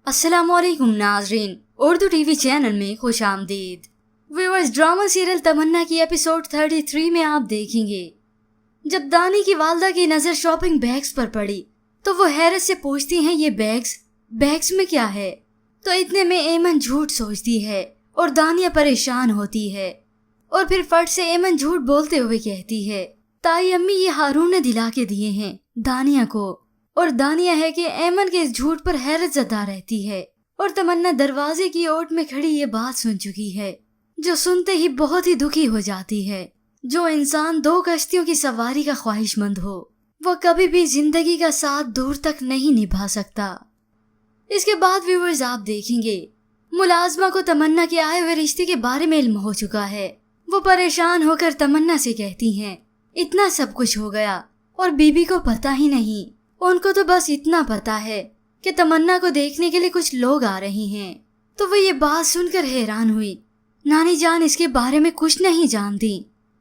अस्सलामुअलैकुम नाजरीन, Urdu TV channel में खुश आमदीद। व्यूअर्स, ड्रामा सीरियल तमन्ना की एपिसोड 33 में आप देखेंगे जब दानी की वालदा की नजर शॉपिंग बैग्स पर पड़ी तो वो हैरत से पूछती हैं, ये बैग्स में क्या है? तो इतने में एमन झूठ सोचती है और दानिया परेशान होती है और फिर फट से एमन झूठ बोलते हुए कहती है, ताई अम्मी ये हारून ने दिला के दिए हैं दानिया को। और दानिया है कि एमन के इस झूठ पर हैरत ज़दा रहती है और तमन्ना दरवाजे की ओट में खड़ी ये बात सुन चुकी है, जो सुनते ही बहुत ही दुखी हो जाती है। जो इंसान दो कश्तियों की सवारी का ख्वाहिशमंद हो वो कभी भी जिंदगी का साथ दूर तक नहीं निभा सकता। इसके बाद व्यूअर्स आप देखेंगे मुलाजमा को तमन्ना के आए हुए रिश्ते के बारे में इल्म हो चुका है। वो परेशान होकर तमन्ना से कहती हैं, इतना सब कुछ हो गया और बीबी को पता ही नहीं। उनको तो बस इतना पता है कि तमन्ना को देखने के लिए कुछ लोग आ रहे हैं। तो वो ये बात सुनकर हैरान हुई, नानी जान इसके बारे में कुछ नहीं जानती।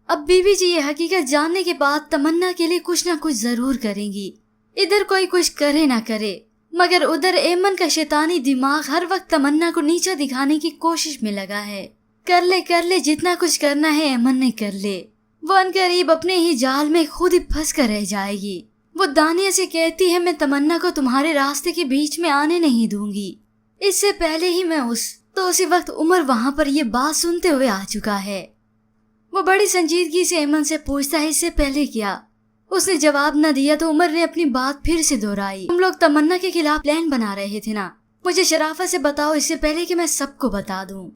अब बीबी जी ये हकीकत जानने के बाद तमन्ना के लिए कुछ ना कुछ जरूर करेंगी। इधर कोई कुछ करे ना करे मगर उधर एमन का शैतानी दिमाग हर वक्त तमन्ना को नीचा दिखाने की कोशिश में लगा है। कर ले जितना कुछ करना है एमन ने कर ले। वो अनकरीब अपने ही जाल में खुद ही फंस कर रह जाएगी। वो दानिया से कहती है, मैं तमन्ना को तुम्हारे रास्ते के बीच में आने नहीं दूंगी। इससे पहले ही मैं उसी वक्त उमर वहां पर ये बात सुनते हुए आ चुका है। वो बड़ी संजीदगी से एमन से पूछता है, इससे पहले क्या? उसने जवाब न दिया तो उमर ने अपनी बात फिर से दोहराई, हम लोग तमन्ना के खिलाफ प्लान बना रहे थे ना, मुझे शराफत से बताओ इससे पहले कि मैं सबको बता दूं।